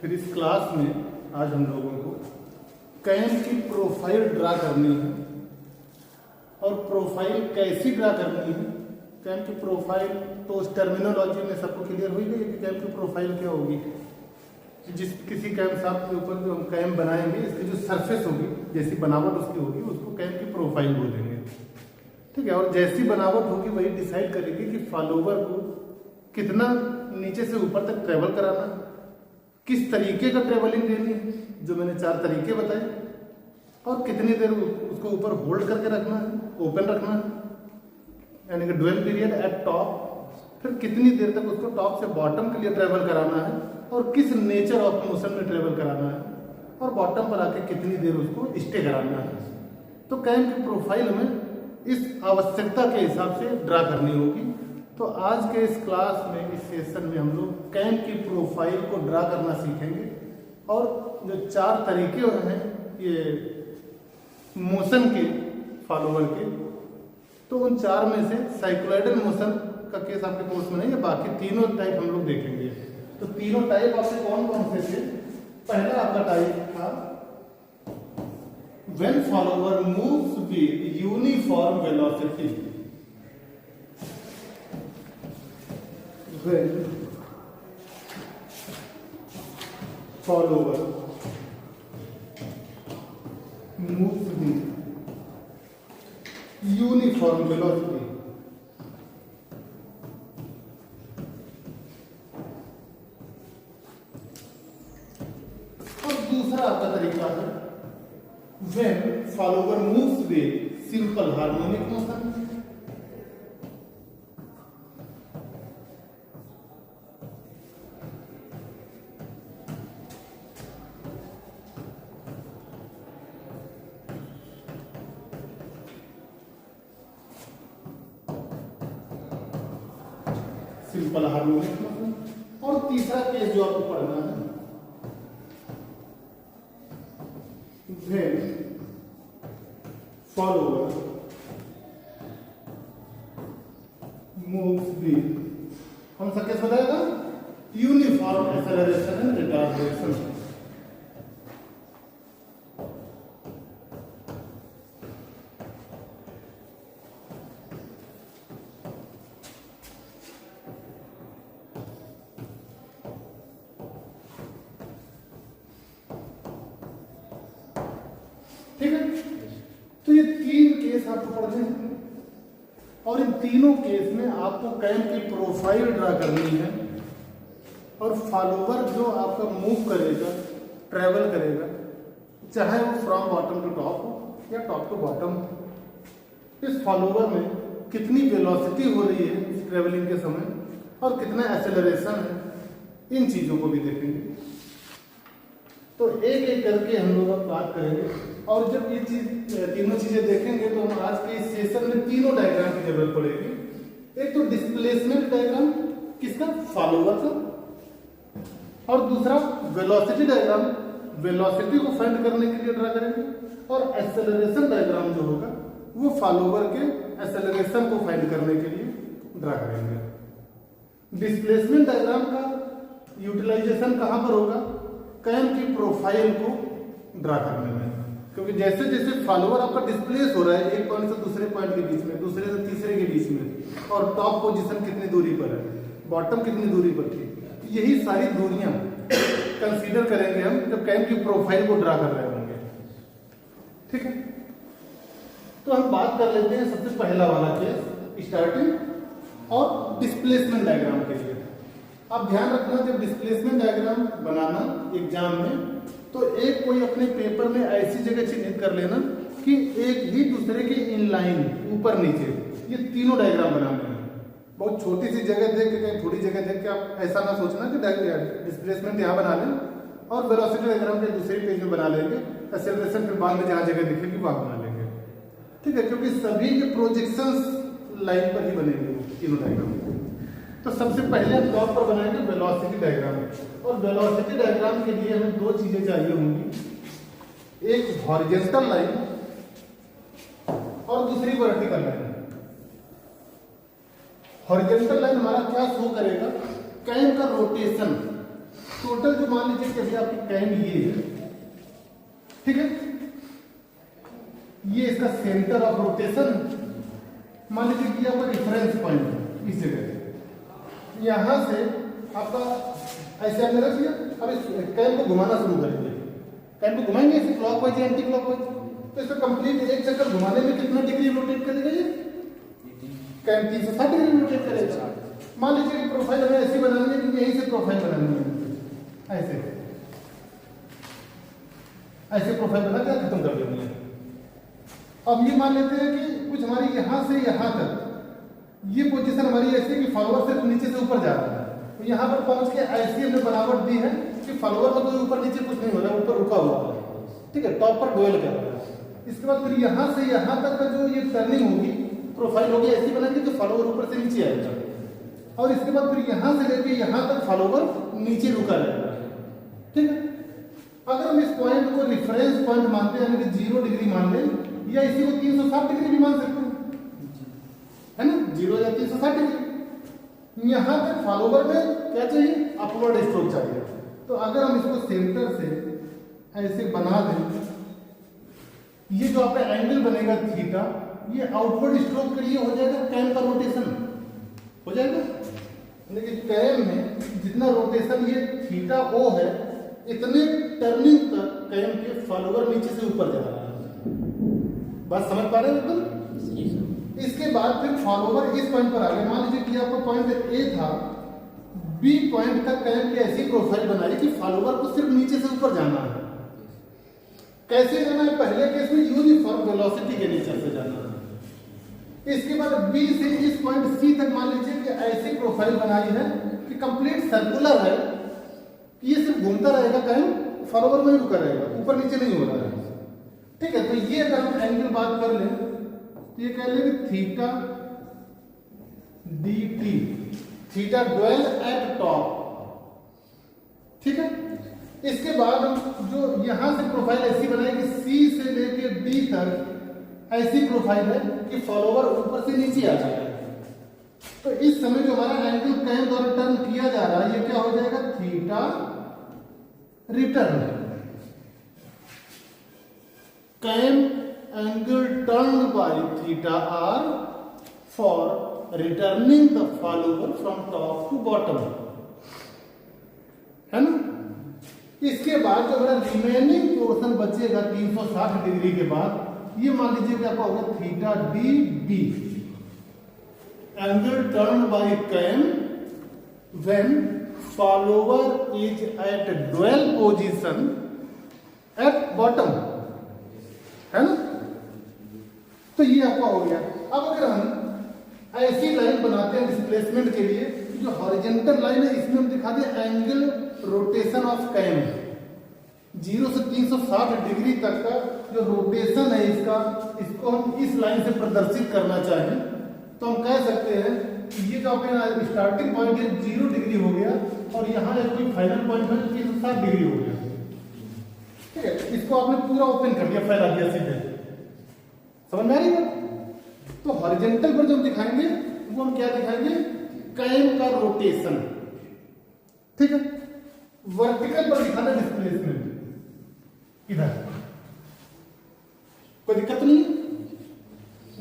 फिर इस क्लास में आज हम लोगों को कैम की प्रोफाइल ड्रा करनी है। और प्रोफाइल कैसी ड्रा करनी है, कैम की प्रोफाइल तो उस टर्मिनोलॉजी में सबको क्लियर हुई गई कि कैम की प्रोफाइल क्या होगी। जिस किसी कैम साफ के ऊपर जो हम कैम बनाएंगे, इसकी जो सरफेस होगी, जैसी बनावट उसकी होगी, उसको कैम की प्रोफाइल बोलेंगे। ठीक है। और जैसी बनावट होगी वही डिसाइड करेगी कि फॉलोवर को कितना नीचे से ऊपर तक ट्रेवल कराना, किस तरीके का ट्रेवलिंग देनी है, जो मैंने 4 तरीके बताए, और कितनी देर उसको ऊपर होल्ड करके रखना है, ओपन रखना है, यानी कि ड्वेल पीरियड एट टॉप, फिर कितनी देर तक उसको टॉप से बॉटम के लिए ट्रेवल कराना है, और किस नेचर ऑफ मोशन में ट्रेवल कराना है, और बॉटम पर आके कितनी देर उसको स्टे कराना है। तो कैम की प्रोफाइल में इस आवश्यकता के हिसाब से ड्रा करनी होगी। तो आज के इस क्लास में, इस सेशन में हम लोग कैम की प्रोफाइल को ड्रा करना सीखेंगे। और जो 4 तरीके हैं ये मोशन के, फॉलोवर के, तो उन 4 में से साइक्लोइडल मोशन का केस आपके कोर्स में नहीं है, बाकी तीनों टाइप हम लोग देखेंगे। तो तीनों टाइप आपसे कौन कौन से थे? पहला आपका टाइप था when follower moves with uniform velocity, when follower moves with uniform velocity, और दूसरा आपका तरीका है when follower moves with simple harmonic motion, simple harmonic motion. और तीसरा केस जो आपको पढ़ना है, when follower moves with, कौन सा केस बताएगा? Uniform acceleration and retardation. ठीक है। तो ये 3 केस आपको पढ़ने हैं, और इन तीनों केस में आपको कैम की प्रोफाइल ड्रा करनी है। और फॉलोवर जो आपका मूव करेगा, ट्रेवल करेगा, चाहे वो फ्रॉम बॉटम टू टॉप हो या टॉप टू बॉटम, इस फॉलोवर में कितनी वेलोसिटी हो रही है इस ट्रेवलिंग के समय, और कितना एक्सेलरेशन है, इन चीजों को भी देखेंगे। तो एक एक करके हम लोग अब बात करेंगे। और जब ये तीनों चीजें देखेंगे तो हम आज के इस सेशन में तीनों डायग्राम की जरूरत पड़ेगी। एक तो डिस्प्लेसमेंट डायग्राम किसका? फॉलोवर का। और दूसरा वेलोसिटी डायग्राम, वेलोसिटी को फाइंड करने के लिए ड्रा करेंगे। और एक्सेलरेशन डायग्राम जो होगा वो फॉलोवर के एक्सेलरेशन को फाइंड करने के लिए ड्रा करेंगे। डिस्प्लेसमेंट डायग्राम का यूटिलाइजेशन कहां पर होगा? कैम की प्रोफाइल को ड्रा करने में। क्योंकि जैसे जैसे फॉलोवर आपका डिस्प्लेस हो रहा है एक पॉइंट से दूसरे पॉइंट के बीच में, दूसरे से तीसरे के बीच में, और टॉप पोजीशन कितनी दूरी पर है, बॉटम कितनी दूरी पर थी, यही सारी दूरियां कंसीडर करेंगे हम जब कैम की प्रोफाइल को ड्रा कर रहे होंगे। ठीक है। तो हम बात कर लेते हैं सबसे पहला वाला केस, स्टार्टिंग और डिस्प्लेसमेंट डायग्राम के लिए। अब ध्यान रखना, जब डिस्प्लेसमेंट डायग्राम बनाना एग्जाम में, तो एक कोई अपने पेपर में ऐसी जगह चिन्हित कर लेना कि एक ही दूसरे के इनलाइन, ऊपर नीचे, ये तीनों डायग्राम बनाने हैं। बहुत छोटी सी जगह देख के, कहीं थोड़ी जगह देख के आप ऐसा ना सोचना कि डिस्प्लेसमेंट यहाँ बना लें और वेलोसिटी डायग्राम के दूसरे पेज में बना लेंगे, एक्सेलरेशन फिर बाद में जहाँ जगह दिखेगी वहां बना लेंगे। ठीक है। क्योंकि सभी के प्रोजेक्शंस लाइन पर ही बनेंगे तीनों डायग्राम। तो सबसे पहले हम टॉप पर बनाएंगे वेलोसिटी डायग्राम। और वेलोसिटी डायग्राम के लिए हमें 2 चीजें चाहिए होंगी, एक हॉरिजॉन्टल लाइन और दूसरी वर्टिकल लाइन। हॉरिजॉन्टल लाइन हमारा क्या शो करेगा? कैम का रोटेशन टोटल जो मान लीजिए कि अभी आपकी कैम ये है, ठीक है, ये इसका सेंटर ऑफ रोटेशन मान लीजिए कि आपका रिफरेंस पॉइंट इस जगह, यहां से आपका ऐसे आपने रख दिया। अब इस कैम को घुमाना शुरू करेंगे, कैम को घुमाएंगे इसे क्लॉकवाइज या एंटी क्लॉकवाइज, तो इसका कंप्लीट एक चक्कर घुमाने में कितना डिग्री रोटेट करेगा ये? कैम 360 डिग्री रोटेट करेगा। मान लीजिए प्रोफाइल हमें ऐसी बनानी है कि यहीं से प्रोफाइल बनानी है, ऐसे ऐसे प्रोफाइल बना के खत्म कर देनी है। अब ये मान लेते हैं कि कुछ हमारी यहां से यहां तक ये पोजीशन हमारी ऐसी है कि फॉलोअर सिर्फ नीचे से ऊपर जा रहा है, तो यहां पर पहुंच के ऐसी हमने बनावट दी है कि फॉलोअर में कोई ऊपर नीचे कुछ नहीं हो रहा है, ऊपर रुका हुआ है, ठीक है, टॉप पर डुएल कर रहा है। इसके बाद फिर यहां से यहां तक का जो ये टर्निंग होगी, प्रोफाइल होगी ऐसी बनाएंगे कि फॉलोअर ऊपर से नीचे आएगा, और इसके बाद फिर यहां से लेके यहां तक फॉलोअर नीचे रुका रहेगा, ठीक है। अगर हम इस पॉइंट को रेफरेंस पॉइंट मानते हैं, यानी कि 0 डिग्री मान लें, या इसी को 360 डिग्री भी मान सकते हैं, है ना, 0 या 360 डिग्री। यहां तक फॉलोवर में क्या चाहिए? अपवर्ड स्ट्रोक चाहिए। तो अगर हम इसको सेंटर से ऐसे बना दें, ये जो आपका एंगल बनेगा थीटा, ये आउटवर्ड स्ट्रोक के लिए हो जाएगा कैम का रोटेशन हो जाएगा। लेकिन कैम में जितना रोटेशन ये थीटा ओ है, इतने टर्निंग तक कैम के फॉलोवर नीचे से ऊपर जा रहा है। बात समझ पा रहे हैं बिल्कुल? इसके बाद फिर फॉलोवर इस पॉइंट पर आ गए। मान लीजिए कि आपका पॉइंट ए था, बी पॉइंट तक कैम की ऐसी प्रोफाइल बनाई कि फॉलोवर को सिर्फ नीचे से ऊपर जाना है। कैसे जाना है? पहले केस में यूनिफॉर्म वेलोसिटी के नेचर से जाना है। इसके बाद बी से इस पॉइंट सी तक मान लीजिए कि ऐसी प्रोफाइल बनाई है कि कंप्लीट सर्कुलर है, ये सिर्फ घूमता रहेगा, कहीं फॉलोवर में ही रुका रहेगा, ऊपर नीचे नहीं हो रहा है, ठीक है। तो ये अगर हम एंगल बात कर लें तो ये कह लें कि theta D T, theta dwell at top, ठीक है। इसके बाद हम जो यहां से प्रोफाइल ऐसी बनाई कि सी से लेके डी तक ऐसी प्रोफाइल है कि फॉलोवर ऊपर से नीचे आ जाएगा। तो इस समय जो हमारा एंगल कैम द्वारा टर्न किया जा रहा है, ये क्या हो जाएगा? Theta return. Cam angle turn by theta R for returning the follower from top to bottom, है ना। इसके बाद जो हमारा रिमेनिंग पोर्शन बचेगा 360 डिग्री के बाद, ये मान लीजिए कि आपका होगा theta D B, angle turn by cam when follower is at dwell position at bottom, है ना। तो ये आपका हो गया। अब अगर हम ऐसी लाइन बनाते हैं डिस्प्लेसमेंट के लिए, जो हॉरिजॉन्टल लाइन है इसमें हम दिखा दें एंगल रोटेशन ऑफ कैम, 0 से 360 डिग्री तक का जो रोटेशन है इसका, इसको हम इस लाइन से प्रदर्शित करना चाहें तो हम कह सकते हैं कि ये जो आपका स्टार्टिंग पॉइंट है 0 डिग्री हो गया, और यहाँ एक कोई फाइनल पॉइंट है 360 डिग्री हो गया, ठीक है। इसको आपने पूरा ओपन कर दिया, फैला दिया सीधे, समझ में आ रही है। तो हॉरिजॉन्टल पर जो हम दिखाएंगे वो हम क्या दिखाएंगे? कैम का रोटेशन, ठीक है। वर्टिकल पर दिखाना डिस्प्लेसमेंट, इधर कोई दिक्कत नहीं है।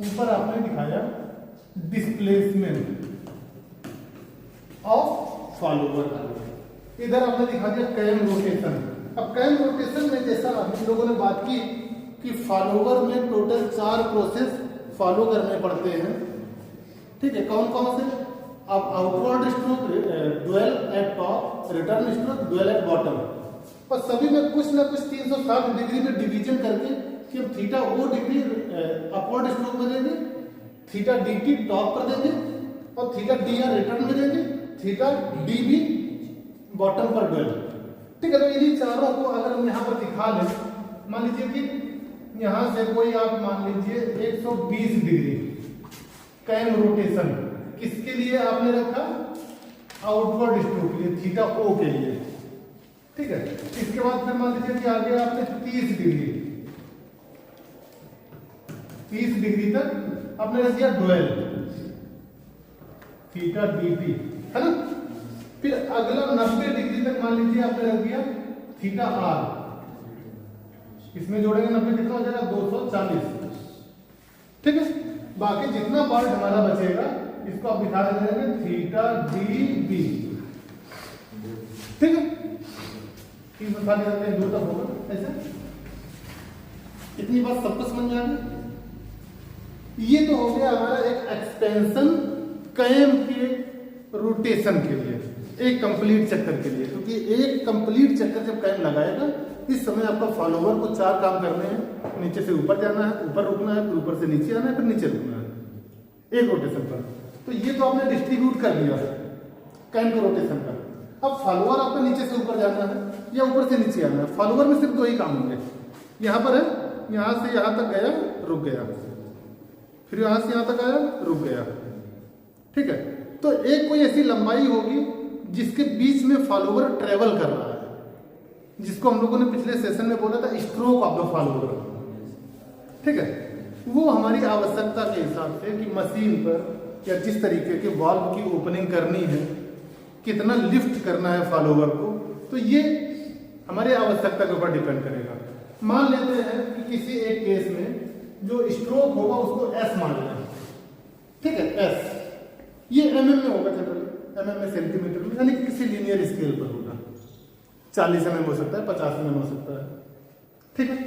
ऊपर आपने दिखाया डिस्प्लेसमेंट ऑफ फॉलोवर, इधर आपने दिखा दिया कैम रोटेशन। अब कैम रोटेशन में जैसा हम लोगों ने बात की कि फॉलोवर में टोटल 4 प्रोसेस फॉलो करने पड़ते हैं, ठीक है। कौन कौन से? अब outward stroke, dwell at top, return stroke, dwell at bottom, और सभी में कुछ ना कुछ 360 डिग्री में डिवीजन करके कि हम थीटा ओ डिग्री अपवर्ड स्ट्रोक में देंगे, थीटा डी टी टॉप पर देंगे, और थीटा डी आर रिटर्न में देंगे, थीटा डी बी बॉटम पर डुएल, ठीक है। तो इन्हीं चारों को अगर हम यहाँ पर दिखा लें, मान लीजिए कि यहां से कोई आप मान लीजिए 120 डिग्री कैम रोटेशन किसके लिए आपने रखा? आउटवर्ड स्ट्रोक के लिए, थीटा ओ के लिए, ठीक है। इसके बाद फिर मान लीजिए कि आगे आपने 30 डिग्री तक आपने रख दिया डुएल, थीटा डी टी, है ना। फिर अगला 90 डिग्री तक मान लीजिए आपने रख दिया थीटा आर, इसमें जोड़ेंगे 90 कितना हो जाएगा 240, ठीक है। बाकी जितना पार्ट हमारा बचेगा इसको आप दिखा देंगे थीटा डी बी, ठीक है। तीन सौ खाली रखते हैं, 2 तक होगा ऐसे। इतनी बात सबको समझ में आ गई। ये तो हो गया हमारा एक एक्सपेंशन कैम के रोटेशन के लिए, एक कंप्लीट चक्कर के लिए, क्योंकि एक कंप्लीट चक्कर जब कैम लगाएगा इस समय आपका फॉलोवर को 4 काम करने हैं। नीचे से ऊपर जाना है, ऊपर रुकना है, फिर ऊपर से नीचे आना है, फिर नीचे रुकना है एक रोटेशन पर। तो ये तो आपने डिस्ट्रीब्यूट कर दिया कैम के रोटेशन का। अब फॉलोवर आपको नीचे से ऊपर जाना है या ऊपर से नीचे आना है। फॉलोवर में सिर्फ 2 ही काम होंगे, यहाँ पर है, यहाँ से यहाँ तक गया रुक गया, फिर यहाँ से यहाँ तक आया रुक गया, ठीक है। तो एक कोई ऐसी लंबाई होगी जिसके बीच में फॉलोवर ट्रेवल कर रहा है, जिसको हम लोगों ने पिछले सेशन में बोला था स्ट्रोक ऑफ द फॉलोवर, ठीक है। वो हमारी आवश्यकता के हिसाब से कि मशीन पर या जिस तरीके के वाल्व की ओपनिंग करनी है, कितना लिफ्ट करना है फॉलोवर को, तो ये हमारी आवश्यकता के ऊपर डिपेंड करेगा। मान लेते हैं कि किसी एक केस में जो स्ट्रोक होगा उसको एस मान लें, ठीक है, एस ये एमएम में होगा, जनरली एमएम में सेंटीमीटर में, यानी किसी लीनियर स्केल पर होगा। 40 एमएम हो सकता है, 50 एमएम हो सकता है, ठीक है।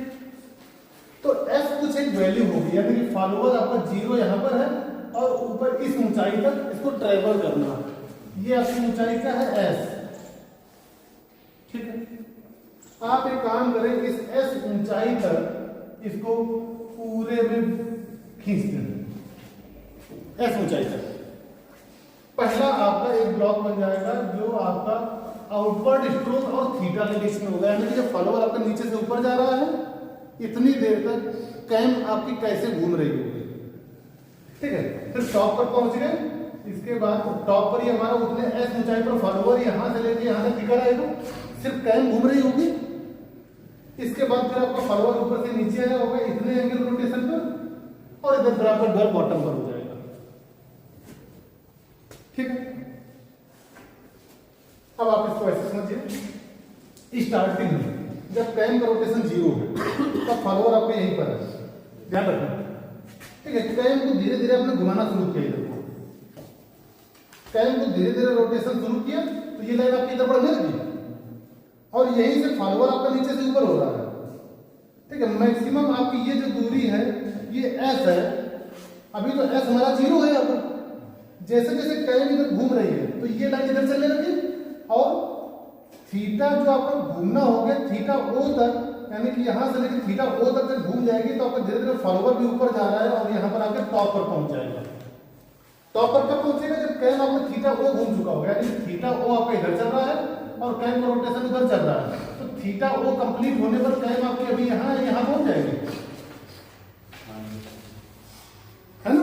तो एस कुछ एक वैल्यू होगी, यानी कि फॉलोवर आपका 0 यहाँ पर है और ऊपर इस ऊंचाई तक इसको ट्रेवल करना है। ये आपकी ऊंचाई क्या है एस, ठीक है। आप एक काम करें, इस एस ऊंचाई तक इसको पूरे में खींच दें, एस ऊंचाई तक। पहला आपका एक ब्लॉक बन जाएगा जो आपका आउटवर्ड स्ट्रोक और थीटा के बीच में होगा, यानी कि जब फॉलोवर आपका नीचे से ऊपर जा रहा है इतनी देर तक कैम आपकी कैसे घूम रही होगी, ठीक है। फिर टॉप पर पहुंच गए, इसके बाद टॉप पर ही हमारा उतने एस ऊंचाई पर फॉलोवर यहां से लेके यहां तक दिखा रहेगा, सिर्फ कैम घूम रही होगी। इसके बाद फिर आपका फॉलोवर ऊपर से नीचे आया होगा इतने एंगल रोटेशन पर, और इधर फिर आपका डर बॉटम पर हो जाएगा, ठीक है। अब आप इसको ऐसे समझिए, स्टार्टिंग में जब कैम का रोटेशन 0 है तब फॉलोवर आपका यहीं पर है, ध्यान रखना, ठीक है। कैम को धीरे धीरे आपने घुमाना शुरू किया, कैम को धीरे धीरे रोटेशन शुरू किया तो ये लाइन आपकी इधर बढ़ने लगी और यहीं से फॉलोवर आपका नीचे से ऊपर हो रहा है, ठीक है। मैक्सिमम आपकी ये जो दूरी है ये एस है, अभी तो एस हमारा 0 है। अब जैसे जैसे कैम इधर घूम रही है तो ये लाइन इधर चलने लगी और थीटा जो आपका घूमना हो गया थीटा ओ तक, यानी कि यहां से लेकर थीटा ओ तक जब घूम जाएगी तो आपका धीरे धीरे फॉलोवर भी ऊपर जा रहा है और यहाँ पर आकर टॉप पर पहुंच जाएगा। टॉप पर कब पहुंचेगा? जब कैम आपका थीटा ओ घूम चुका होगा, यानी थीटा ओ आपका इधर चल रहा है और कैम का रोटेशन उधर चल रहा है, तो थीटा ओ कंप्लीट होने पर कैम आपकी अभी यहाँ है, यहाँ पहुंच जाएगी, है ना,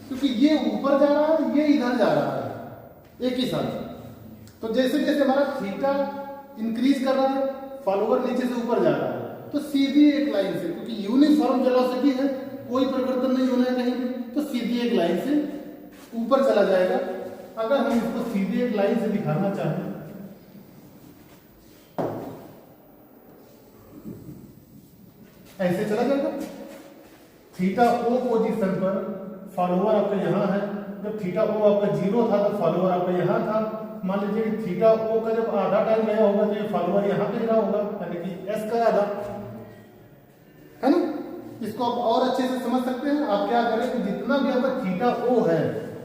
क्योंकि ये ऊपर जा रहा है ये इधर जा रहा है एक ही साथ। तो जैसे जैसे हमारा थीटा इंक्रीज कर रहा है फॉलोवर नीचे से ऊपर जा रहा है, तो सीधी एक लाइन से, क्योंकि यूनिफॉर्म वेलोसिटी है कोई परिवर्तन नहीं होना है कहीं भी, तो सीधी एक लाइन से ऊपर चला जाएगा। अगर हम इसको सीधी एक लाइन से दिखाना चाहें, ऐसे चला जाएगा। थीटा ओ पोजीशन पर फॉलोवर आपका यहाँ है, जब थीटा ओ आपका 0 था तो फॉलोवर आपका यहाँ था। मान लीजिए कि थीटा ओ का जब आधा टाइम गया होगा तो ये फॉलोवर यहाँ पे रहा होगा, यानी कि एस का आधा, है ना। इसको आप और अच्छे से समझ सकते हैं। आप क्या करें कि जितना भी आपका थीटा ओ है,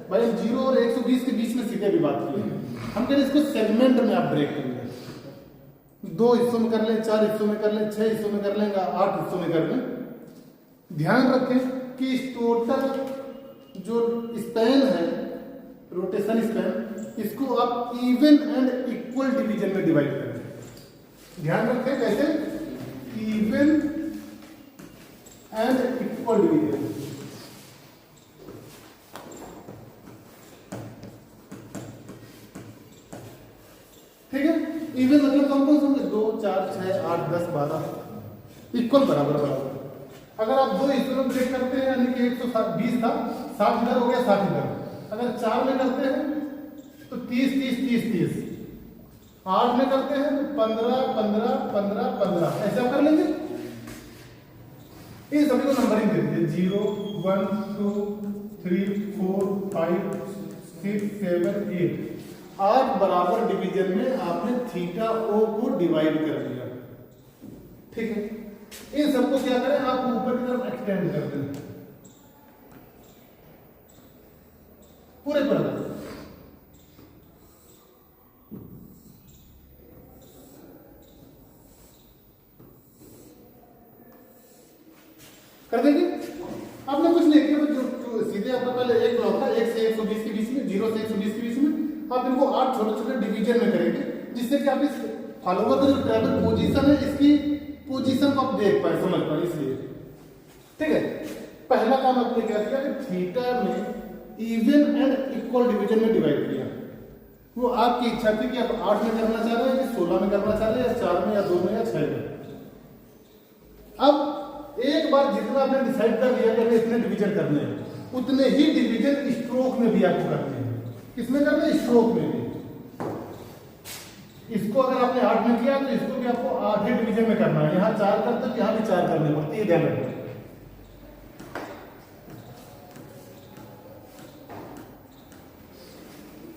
भाई हम 0 और 120 के बीच में सीधे भी बात की है, हम कह रहे इसको सेगमेंट में आप ब्रेक करेंगे, 2 हिस्सों में कर लें, 4 हिस्सों में कर लें, 6 हिस्सों में कर लेंगे, 8 हिस्सों में कर लें। ध्यान रखें कि इस टोटल जो स्पैन है, रोटेशन स्पैन, इसको आप इवन एंड इक्वल डिवीजन में डिवाइड करें। ध्यान रखें कैसे, इवन एंड इक्वल डिवीजन। ठीक है, इवन मतलब कौन समझे, 2, 4, 6, 8, 10, 12 इक्वल बराबर बराबर। अगर आप 2 हिस्सों में ब्रेक करते हैं, यानी कि 120 था, 60 इधर हो गया, 60 इधर। अगर 4 में करते हैं तो 30, 30, 30, 30, 8 में करते हैं तो 15 15 15 15 ऐसे आप कर लेंगे। इन सभी को नंबरिंग दे दीजिए 0 1 2 3 4 5 6 7 8। 8 बराबर डिवीजन में आपने थीटा ओ को डिवाइड कर दिया। ठीक है, इन सबको क्या करें, आप ऊपर की तरफ एक्सटेंड कर दें पूरे पर कर देंगे। आपने कुछ नहीं किया, जो सीधे आपका पहले एक ब्लॉक था 1 से 120 के बीच में, 0 से 120 के बीच में, आप इनको 8 छोटे छोटे डिवीजन में करेंगे, जिससे कि आप इस फॉलोवर का जो ट्रैवल पोजीशन है, इसकी पोजीशन को आप देख पाए, समझ पाए। इसलिए ठीक है, पहला काम आपने क्या किया कि थीटा में इवन एंड इक्वल डिवीजन में डिवाइड किया। वो आपकी इच्छा थी कि आप 8 में करना चाह रहे हैं कि 16 में करना चाह रहे हैं, या 4 में, या 2 में, या 6 में। अब एक बार जितना आपने डिसाइड कर लिया कि हमें इतने डिवीजन करने हैं, उतने ही डिवीजन स्ट्रोक में भी आपको करने हैं। किसमें करने हैं? स्ट्रोक में भी। इसको अगर आपने 8 में किया तो इसको भी आपको 8 ही डिवीजन में करना है। यहाँ 4 करते हैं, यहाँ भी 4 करने पड़ते हैं, ध्यान रखना।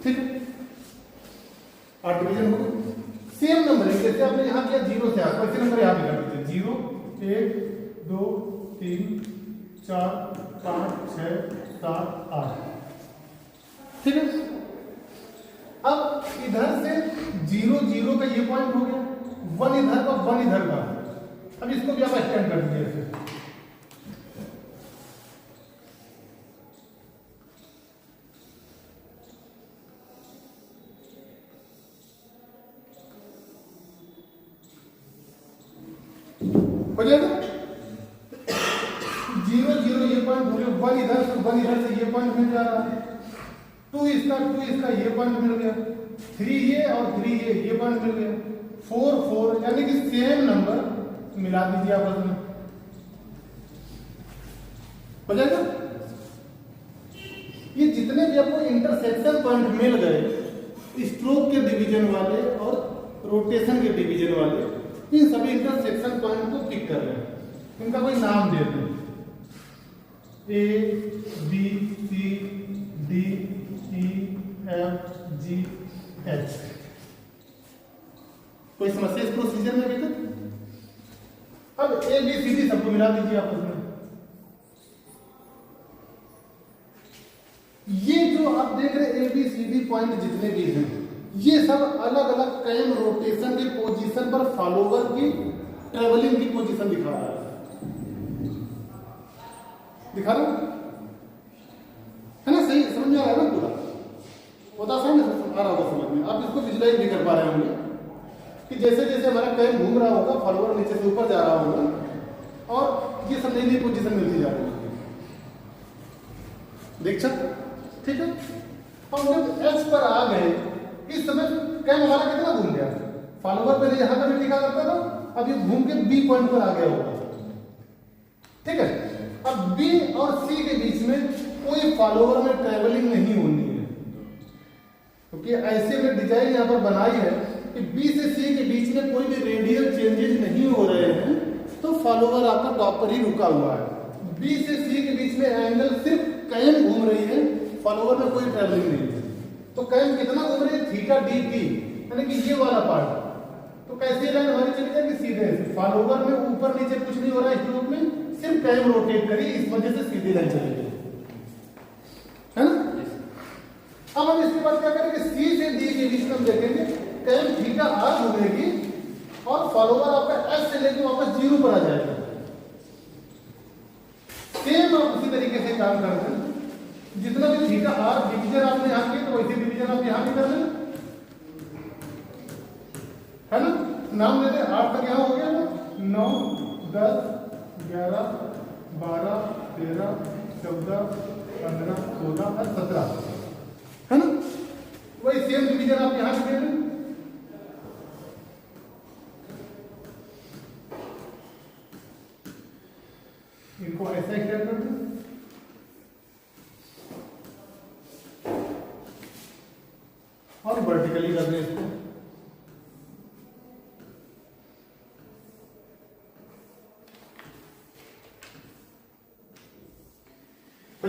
ठीक है, 8 डिवीजन हो गए। सेम नंबर है, जैसे आपने यहाँ किया 0 से 8, वैसे नंबर यहाँ भी कर दीजिए। 0 1 2 3 4 5 6 7 8। ठीक है, अब इधर से 0 0 का ये पॉइंट हो गया, 1 इधर का 1 इधर का। अब इसको भी आप एक्सटेंड कर दीजिए ऐसे। हो जाएगा 0 0 ये पॉइंट हो गया, 1 इधर से ये पॉइंट मिल जा रहा है, 2 इसका ये पॉइंट मिल गया, 3 ये और 3 ये पॉइंट मिल गया, 4 4, यानी कि सेम नंबर मिला दीजिए आपस में। हो जाएगा। ये जितने भी आपको इंटरसेक्शन पॉइंट मिल गए स्ट्रोक के डिवीजन वाले और रोटेशन के डिवीजन वाले, इन सभी इंटरसेक्शन पॉइंट को पिक कर रहे हैं, इनका कोई नाम दे दें, A B C D E F G H। कोई समस्या इस प्रोसीजर में अभी तक? अब A B C D सबको मिला दीजिए आपस में। ये जो आप देख रहे हैं A B C D point जितने भी हैं, ये सब अलग अलग कैम रोटेशन की पोजीशन पर फॉलोवर की ट्रेवलिंग की पोजीशन दिखा रहा है। दिखा रहा है ना? सही समझ में आ रहा है ना? पूरा होता सही ना आ रहा होगा समझ में। आप इसको विजुलाइज भी कर पा रहे होंगे कि जैसे जैसे हमारा कैम घूम रहा होगा, फॉलोवर नीचे से ऊपर जा रहा होगा और ये सब नई नई पोजीशन मिलती जा रही है। देख सकते? ठीक है, हम जब एच पर आ गए, इस समय कैम हमारा कितना घूम गया? फॉलोवर पहले यहां पर लिखा करता था, अब ये घूम के बी पॉइंट पर आ गया होगा। ठीक है, अब बी और सी के बीच में कोई फॉलोवर में ट्रेवलिंग नहीं होनी है, क्योंकि ऐसे में डिजाइन यहां पर बनाई है कि बी से सी के बीच में कोई भी रेडियल चेंजेस नहीं हो रहे हैं, तो फॉलोवर आपका टॉप पर ही रुका हुआ है। बी से सी के बीच में एंगल सिर्फ कैम घूम रही है, फॉलोवर में कोई ट्रेवलिंग नहीं है। तो कैम कितना घूम रही है? थीटा डी टी, यानी कि ये वाला पार्ट। तो कैसे लाइन हमारी चली जाएगी? सीधे फॉलोवर में ऊपर नीचे कुछ नहीं हो रहा है स्ट्रोक में, सिर्फ कैम रोटेट करी, इस वजह से सीधी लाइन चली गई, है ना? अब हम इसके बाद क्या करेंगे? सी से डी के बीच में हम देखेंगे कैम थीटा आर घूमेगी और फॉलोवर आपका एस से लेकर वापस 0 पर आ जाएगा। सेम आप उसी तरीके से काम कर रहे हैं। जितना भी थीटा आर डिवीजन आपने यहां किया, तो वैसे डिवीजन आप यहां भी कर लें, है ना? नाम लेते 8 तक यहां हो गया ना, 9 10 11 12 13 14 15 16 और 17, है ना? वही सेम डिवीजन आप यहां भी दे दें। इनको ऐसा एक्सटेंड कर दें और वर्टिकली कर दें इसको।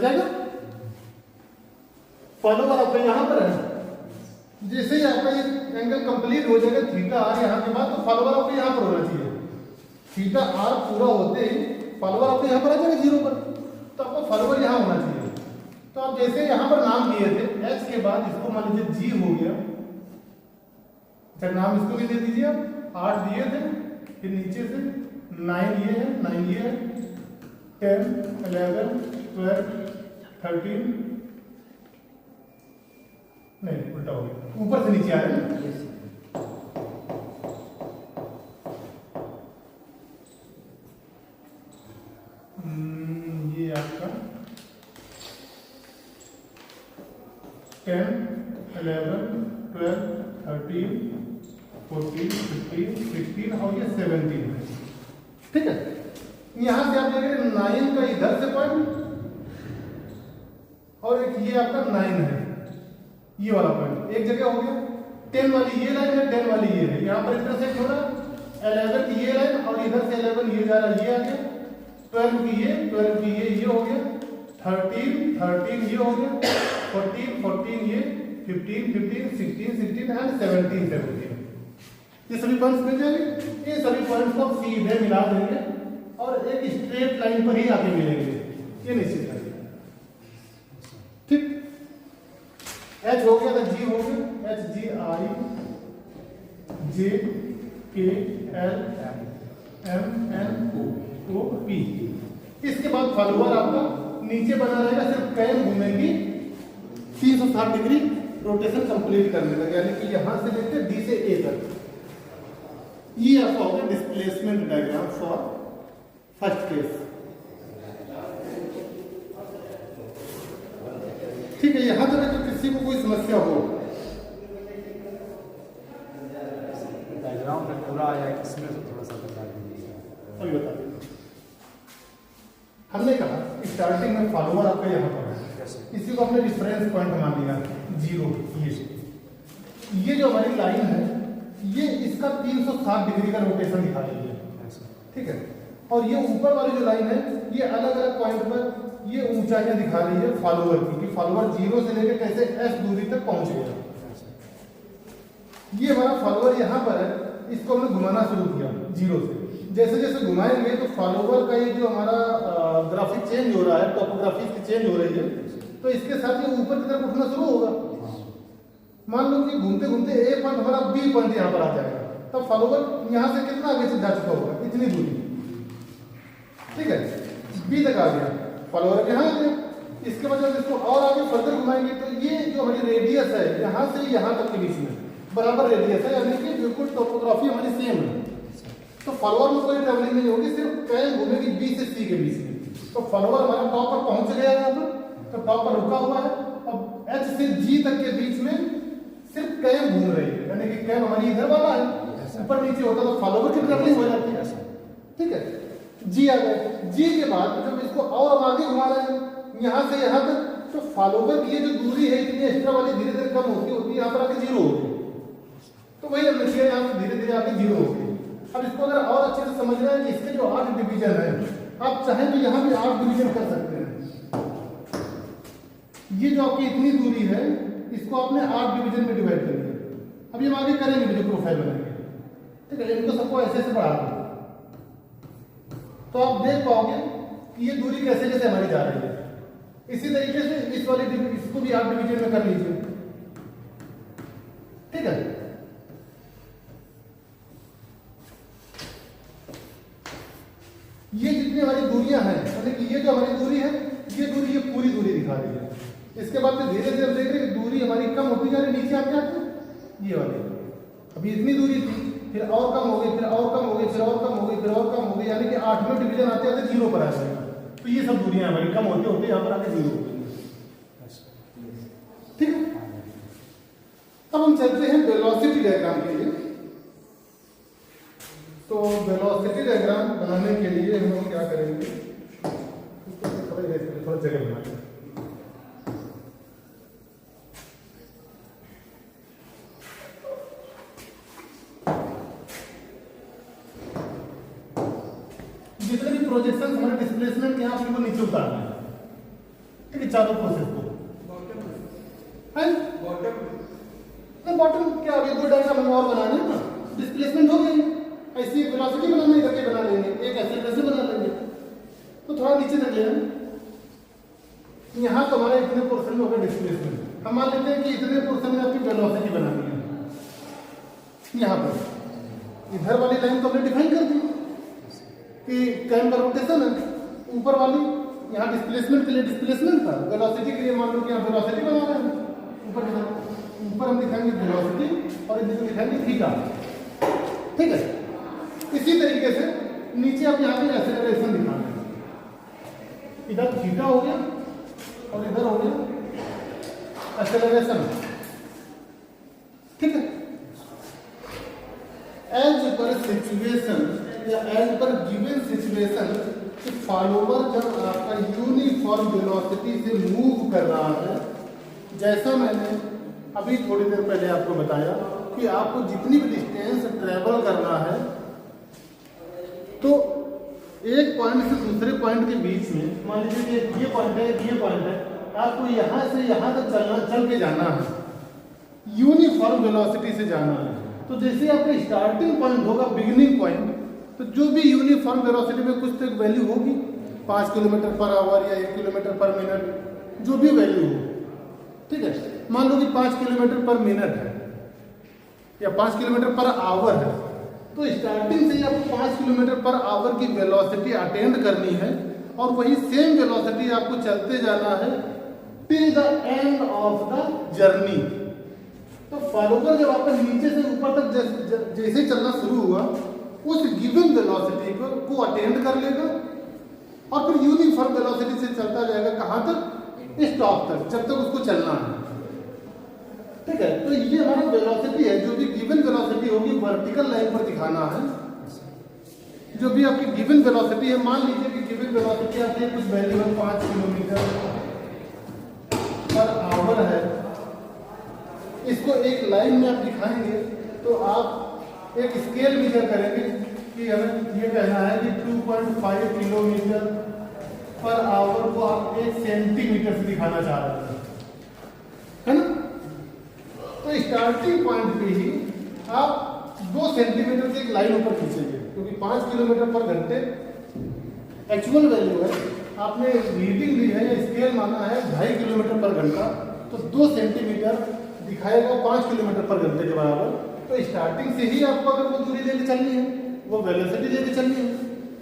जाएगा। फॉलोवर आपका यहाँ पर है, जैसे ही आपका ये एंगल कंप्लीट हो जाएगा थीटा आर यहाँ के बाद, तो फॉलोवर आपको यहाँ पर होना चाहिए। थीटा आर पूरा होते ही फॉलोवर आपको यहाँ पर आ जाएगा 0 पर, तो आपको फॉलोवर यहाँ होना चाहिए। तो आप जैसे यहाँ पर नाम दिए थे एच के बाद इसको मान लीजिए जी हो गया, अच्छा नाम इसको भी दे दीजिए आप, 8 दिए थे, फिर नीचे से 9 ये है, 9 ये है, 10 11 12 13, नहीं उल्टा हो गया, ऊपर से नीचे आ रहे हैं। ये आपका 10 11 12 13 14 15 16 और ये 17 है, ठीक है। यहां से आप देख रहे हैं 9 का इधर से पॉइंट और एक ये आपका 9 है, ये वाला पॉइंट एक जगह हो गया। 10 वाली ये लाइन है, 10 वाली ये है, यहाँ पर इंटरसेक्ट हो रहा है। 11 की ये लाइन और इधर से 11 ये जा रहा है, ये आ गया। 12 की ये, 12 की ये हो गया। 13 ये हो गया। 14 ये, 15 16 एंड 17 ये सभी पॉइंट्स मिल जाएंगे। ये सभी पॉइंट्स को सीधे मिला देंगे और एक स्ट्रेट लाइन पर ही आके मिलेंगे, ये निश्चित है, ठीक। एच हो गया तो जी हो गया, H G I J K L M N O P. इसके बाद फॉलोवर आपका नीचे बना रहेगा, सिर्फ कैम घूमेगी 360 डिग्री रोटेशन कंप्लीट करने तक, यानी कि यहां से लेकर डी से ए तक। ये आपका होगा displacement diagram for first case, ठीक है। यहां तक तो किसी को कोई समस्या हो, डायग्राम में पूरा आया, इसमें तो थोड़ा सा बता दीजिए। अभी बता दें, हमने कहा स्टार्टिंग में फॉलोवर आपका यहाँ पर है, इसी को हमने रिफरेंस पॉइंट मान लिया 0। ये जो हमारी लाइन है ये इसका 360 डिग्री का रोटेशन दिखा रही है, ठीक है। और ये ऊपर वाली जो लाइन है ये अलग अलग पॉइंट पर ये ऊंचाइयां दिखा रही है फॉलोवर की, कि फॉलोवर 0 से लेकर कैसे एस दूरी तक पहुंच गया। ये हमारा फॉलोवर यहाँ पर है, इसको हमने घुमाना शुरू किया 0 से। जैसे जैसे घुमाएंगे तो फॉलोवर का ये जो हमारा ग्राफिक चेंज हो रहा है, टोपोग्राफी की चेंज हो रही है, तो इसके साथ ये ऊपर की तरफ उठना शुरू होगा। मान लो कि घूमते घूमते ए पॉइंट हमारा बी पॉइंट यहाँ पर आ जाएगा, तब फॉलोवर यहाँ से कितना आगे से जा चुका होगा, इतनी दूरी, ठीक है। बी तक आ गया, फॉलोवर यहाँ आ गया। इसके बाद जब इसको और आगे फर्दर घुमाएंगे तो ये जो हमारी रेडियस है यहाँ से यहाँ तक के बीच में बराबर रेडियस है, यानी कि बिल्कुल टोपोग्राफी हमारी सेम है। तो फॉलोवर में कोई ट्रेवलिंग नहीं होगी, सिर्फ कैम घूमेगी बी से सी के बीच में। तो फॉलोवर हमारा टॉप पर पहुंच गया यहाँ पर, तो टॉप पर रुका हुआ है। अब एच से जी तक के बीच में सिर्फ कैम घूम रही है, यानी कि कैम हमारी इधर वाला है, ऊपर नीचे होता तो फॉलोवर की ट्रेवलिंग हो जाती है, ठीक है। जी आ गए, जी के बाद जब इसको और आगे घुमा रहे हैं यहाँ से यहाँ तक, तो फॉलोवर की ये जो दूरी है इतनी एक्स्ट्रा वाली धीरे धीरे कम होती होती है, यहाँ पर आके 0 होगी। तो वही हमने किया, यहाँ से धीरे धीरे आके 0 होगी। अब इसको अगर और अच्छे से समझना है कि इसके जो 8 डिवीजन है, आप चाहें तो यहाँ भी 8 डिवीजन कर सकते हैं। ये जो आपकी इतनी दूरी है इसको आपने 8 डिवीजन में डिवाइड कर दिया। अब ये हम आगे करेंगे जो प्रोफाइल बनाएंगे, ठीक है। इनको सबको ऐसे ऐसे बढ़ा दो तो आप देख पाओगे कि ये दूरी कैसे कैसे हमारी जा रही है। इसी तरीके से इस वाले इसको भी 8 डिवीजन में कर लीजिए, ठीक है। ये जितनी हमारी दूरियां हैं, यानी कि ये जो हमारी दूरी है ये दूरी, ये पूरी दूरी दिखा रही है। इसके बाद में धीरे धीरे देख रहे हैं दूरी हमारी कम होती जा रही, नीचे आते आते ये वाली अभी इतनी दूरी थी, फिर और कम हो गई, फिर और कम हो गई, फिर और कम हो गई, फिर और कम हो गई, यानी कि 8वें डिवीजन आते आते 0 पर आ जाएगा। तो ये सब दूरियां हमारी कम होते होते यहाँ पर आके 0 हो गई, ठीक है। अब हम चलते हैं वेलोसिटी डायग्राम के लिए। तो वेलोसिटी डायग्राम बनाने के लिए हम लोग क्या करेंगे, थोड़ा जगह बनाएंगे। जितने भी प्रोजेक्शन हमारे डिस्प्लेसमेंट के यहाँ उनको नीचे उतारना है, ठीक कि चारों प्रोसेस को है ना। बॉटम क्या अभी 2 डायग्राम हम और बनाने हैं ना, डिस्प्लेसमेंट हो गई, ऐसी वेलोसिटी बनाना इधर के बना लेंगे, एक एक्सेलरेशन बना लेंगे। तो थोड़ा नीचे तक ले आए, यहाँ तो हमारे इतने पोर्शन में होगा डिस्प्लेसमेंट। हम मान लेते हैं कि इतने पोर्शन में आपकी वेलोसिटी बनानी है। यहाँ पर इधर वाली लाइन तो हमने डिफाइन कर दी कि कैम का रोटेशन है, ऊपर वाली यहाँ डिस्प्लेसमेंट के लिए डिस्प्लेसमेंट था, वेलोसिटी के लिए मान लो कि यहाँ वेलोसिटी बना रहे हैं। ऊपर हम दिखाएंगे वेलोसिटी और इधर दिखाएंगे थीटा, ठीक है। इसी तरीके से नीचे आप यहाँ पे एक्सेलरेशन दिखाना है, इधर थीटा हो गया और इधर हो गया एक्सेलरेशन, ठीक है। एज पर सिचुएशन या एज पर गिवन सिचुएशन कि फॉलोवर जब आपका यूनिफॉर्म वेलोसिटी से मूव कर रहा है, जैसा मैंने अभी थोड़ी देर पहले आपको बताया कि आपको जितनी भी डिस्टेंस ट्रेवल करना है तो एक पॉइंट से दूसरे पॉइंट के बीच में, मान लीजिए कि ये पॉइंट है, ये पॉइंट है, आपको यहाँ से यहाँ तक चल के जाना है, यूनिफॉर्म वेलोसिटी से जाना है। तो जैसे आपका स्टार्टिंग पॉइंट होगा, बिगिनिंग पॉइंट, तो जो भी यूनिफॉर्म वेलोसिटी में कुछ तो एक वैल्यू होगी, 5 किलोमीटर पर आवर या 1 किलोमीटर पर मिनट, जो भी वैल्यू हो, ठीक है। मान लो कि 5 किलोमीटर पर मिनट है या 5 किलोमीटर पर आवर है, तो स्टार्टिंग से ही आपको 5 किलोमीटर पर आवर की वेलोसिटी अटेंड करनी है और वही सेम वेलोसिटी आपको चलते जाना है till the end of the journey. तो फॉलोवर जब आपका नीचे से ऊपर तक जैसे चलना शुरू हुआ, उस गिवन वेलोसिटी को अटेंड कर लेगा और फिर यूनिफॉर्म वेलोसिटी से चलता जाएगा कहाँ तक, स्टॉप तक, जब तक उसको चलना है, ठीक है। तो ये हमारा वेलोसिटी है, जो भी गिवन वेलोसिटी होगी वर्टिकल लाइन पर दिखाना है। जो भी आपकी गिवन वेलोसिटी है, मान लीजिए कि गिवन वेलोसिटी आपकी कुछ वैल्यू है 5 किलोमीटर पर आवर है, इसको एक लाइन में आप दिखाएंगे तो आप एक स्केल मेजर करेंगे कि हमें ये कहना है कि 2.5 किलोमीटर पर आवर को आप 1 सेंटीमीटर से दिखाना चाह रहे हैं, है ना। तो स्टार्टिंग पॉइंट पे ही आप 2 सेंटीमीटर की एक लाइन ऊपर खींचेंगे, क्योंकि 5 किलोमीटर पर घंटे एक्चुअल वैल्यू है, आपने रीडिंग ली है या स्केल माना है 2.5 किलोमीटर पर घंटा, तो 2 सेंटीमीटर दिखाएगा 5 किलोमीटर पर घंटे के बराबर। तो स्टार्टिंग से ही आपको अगर वो दूरी लेके चलनी है, वो वेलोसिटी लेके चलनी है,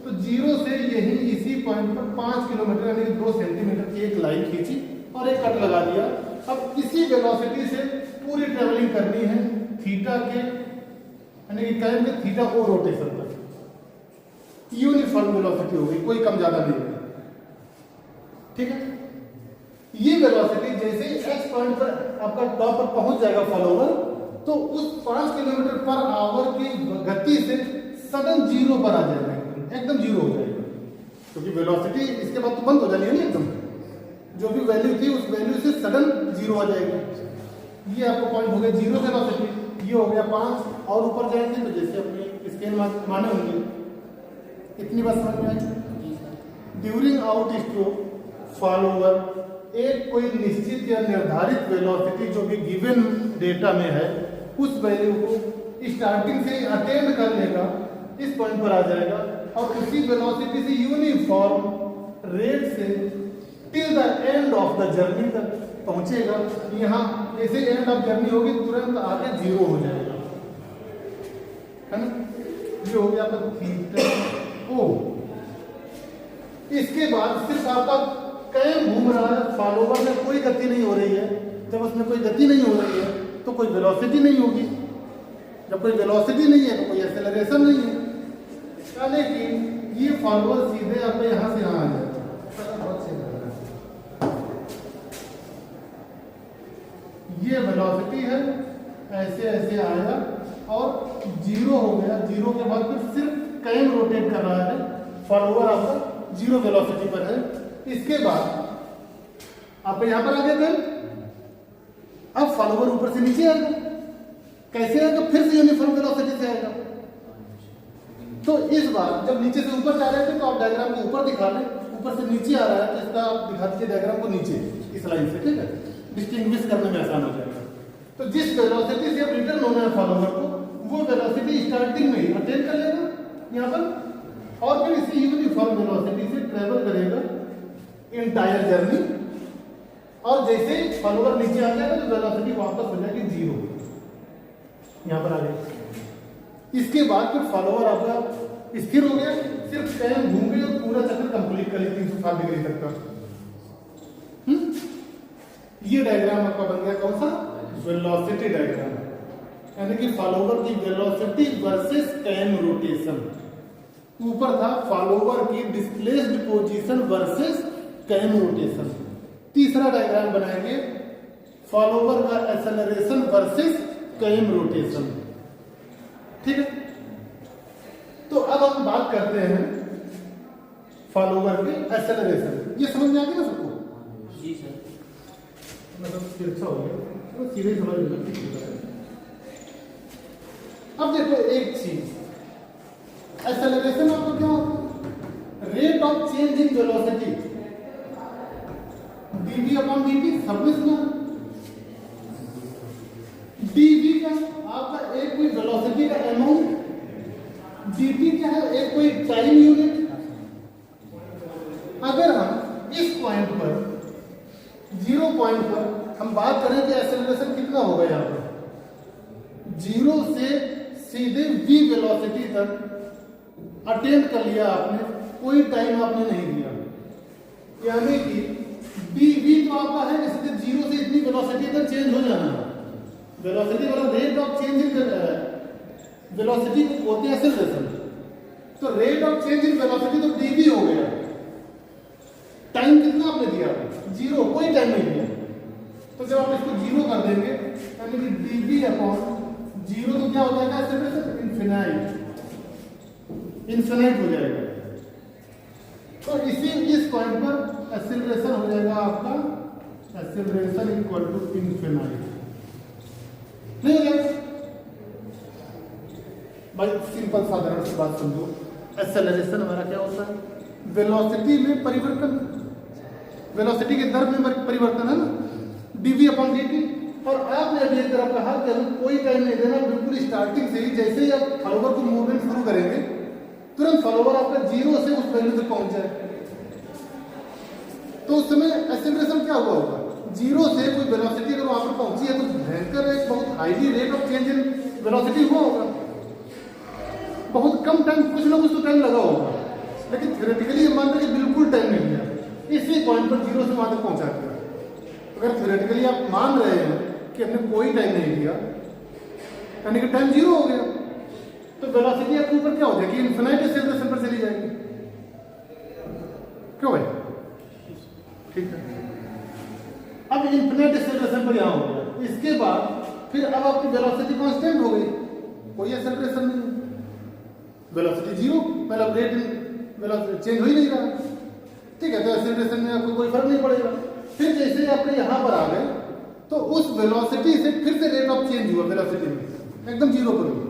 तो 0 से यही इसी पॉइंट पर 5 किलोमीटर यानी 2 सेंटीमीटर की एक लाइन खींची और एक कट लगा दिया। अब इसी वेलोसिटी से पूरी ट्रेवलिंग करनी है थीटा के, यानी कि टाइम के थीटा ओ रोटेशन पर, यूनिफॉर्म वेलोसिटी होगी, कोई कम ज्यादा नहीं होगी, ठीक है। ये वेलोसिटी जैसे ही एक्स पॉइंट पर आपका टॉप पर पहुंच जाएगा फॉलोवर, तो उस 5 किलोमीटर पर आवर की गति से सडन 0 पर आ जाएगा, एकदम 0 हो जाएगा, क्योंकि वेलोसिटी इसके बाद तो बंद हो जानी है ना एकदम, जो भी वैल्यू थी उस वैल्यू से सडन 0 आ जाएगी। ये आपको पॉइंट हो गया 0 वेलोसिटी, ये हो गया 5 और ऊपर जाएंगे तो जैसे अपने स्केल माने होंगे। इतनी बात समझ में आई। ड्यूरिंग आउट स्ट्रोक फॉलोवर एक कोई निश्चित या निर्धारित वेलोसिटी जो भी गिवन डेटा में है, उस वैल्यू को स्टार्टिंग से अटेंड कर लेगा, इस पॉइंट पर आ जाएगा और उसी वेलोसिटी से यूनिफॉर्म रेट से till the end of the journey तक पहुंचेगा। यहाँ जैसे एंड ऑफ जर्नी होगी तुरंत आगे 0 हो जाएगा, है ना। ये हो गया आपका थीटा ओ। इसके बाद सिर्फ आपका कैम घूम रहा है, फॉलोवर में कोई गति नहीं हो रही है। जब उसमें कोई गति नहीं हो रही है तो कोई वेलोसिटी नहीं होगी, जब कोई वेलोसिटी नहीं है तो कोई एक्सेलरेशन नहीं है, यानी कि ये फॉलोवर सीधे आपके यहाँ से यहाँ आ जाएगा। ये वेलोसिटी है, ऐसे ऐसे आया और 0 हो गया। 0 के बाद फिर सिर्फ कैम रोटेट कर रहा है, फॉलोवर आपका 0 वेलोसिटी पर है। इसके बाद आप यहाँ पर आ गए थे, अब फॉलोवर ऊपर से नीचे आएगा। कैसे आएगा? फिर से यूनिफॉर्म वेलोसिटी से आएगा। तो इस बार जब नीचे से ऊपर जा रहे थे तो आप डायग्राम को ऊपर दिखा लें, ऊपर से नीचे आ रहा है तो इसका आप दिखा दीजिए डायग्राम को नीचे इस लाइन से, ठीक है, डिस्टिंग्विश करने में आसान हो जाएगा। तो जिस वेलोसिटी से अब रिटर्न होना है फॉलोवर को, वो वेलोसिटी स्टार्टिंग में ही अटेन कर लेगा यहाँ पर, और फिर इसी यूनिफॉर्म वेलोसिटी से ट्रेवल करेगा इंटायर जर्नी, और जैसे ही फॉलोवर नीचे आ जाएगा तो वेलोसिटी वापस हो जाएगी 0, यहाँ पर आ गई। इसके बाद फिर फॉलोवर आपका स्थिर हो गया, सिर्फ कैम घूम गई और पूरा चक्कर कंप्लीट कर ली 360 डिग्री तक का। ये डायग्राम आपका बन गया कौन सा, वेलोसिटी डायग्राम, यानी कि फॉलोवर की वेलोसिटी वर्सेस टाइम रोटेशन। ऊपर था फॉलोवर की displaced position versus time rotation. तीसरा डायग्राम बनाएंगे फॉलोवर का एक्सेलरेशन वर्सेस टाइम रोटेशन, ठीक है। तो अब हम बात करते हैं फॉलोवर के एक्सेलरेशन। ये समझ में आ गया सबको? जी सर। मतलब तिरछा हो गया तो सीधे समझ में। अब देखो एक चीज, एक्सेलरेशन आपको क्या होता है? Rate of change in velocity, dv upon dt, सबने सुना। dv क्या आपका एक कोई वेलोसिटी का अमाउंट, dt क्या है एक कोई टाइम यूनिट। अगर हम इस पॉइंट पर 0 पॉइंट पर हम बात करें कि एक्सेलरेशन कितना होगा, यहाँ पर 0 से सीधे v वेलोसिटी तक अटेंड कर लिया आपने, कोई टाइम आपने नहीं दिया, यानी कि dv तो आपका है सीधे 0 से इतनी वेलोसिटी तक चेंज हो जाना है। वेलोसिटी वाला rate of change in velocity को बोलते हैं एक्सेलरेशन। तो rate of change in velocity तो dv हो गया, टाइम कितना आपने दिया, 0, कोई टाइम नहीं दिया। तो जब आप इसको 0 कर देंगे यानी कि dv अपॉन 0 तो क्या हो जाएगा एक्सेलरेशन, इनफिनाइट हो जाएगा। तो इस पॉइंट पर एक्सेलरेशन हो जाएगा आपका, एक्सेलरेशन इक्वल टू इनफिनाइट, नहीं हो जाएगा भाई। सिंपल साधारण सी बात समझो, एक्सेलरेशन हमारा क्या होता है, वेलोसिटी में परिवर्तन, वेलोसिटी के दर में परिवर्तन है ना, dv अपॉन dt। और आपने अभी एक तरफ कहा कि हमें कोई टाइम नहीं देना, बिल्कुल स्टार्टिंग से ही जैसे ही आप फॉलोवर को मूवमेंट शुरू करेंगे तुरंत फॉलोवर आपका 0 से उस वैल्यू तक पहुंच जाए। तो उस समय एक्सेलरेशन क्या हुआ होगा, 0 से कोई वेलोसिटी अगर वहां पर पहुंची है तो भयंकर एक बहुत highly rate of change in velocity हुआ होगा, बहुत कम टाइम, कुछ ना कुछ तो टाइम लगा होगा, लेकिन थ्योरेटिकली ये मान रहे कि बिल्कुल टाइम नहीं दिया, इसी पॉइंट पर 0 से वहां तक पहुंचा दिया। अगर थ्योरेटिकली आप मान रहे हैं कि हमने कोई टाइम नहीं दिया यानी कि टाइम 0 हो गया, तो वेलोसिटी आपके ऊपर क्या हो जाएगी, इनफिनाइट एक्सेलरेशन पर चली जाएगी। क्यों भाई? ठीक है। अब इनफिनिट एक्सेलरेशन पर यहां हो गया, इसके बाद फिर अब आपकी वेलोसिटी कांस्टेंट हो गई, कोई एक्सेलरेशन नहीं, वेलोसिटी 0, मतलब रेट वेलोसिटी चेंज हो ही नहीं रहा, ठीक है। तो एक्सेलरेशन में आपको कोई फर्क नहीं पड़ेगा। फिर जैसे आपने यहां पर आ गए तो उस वेलोसिटी से फिर से रेट ऑफ चेंज हुआ, वेलोसिटी में एकदम 0 पर हुआ,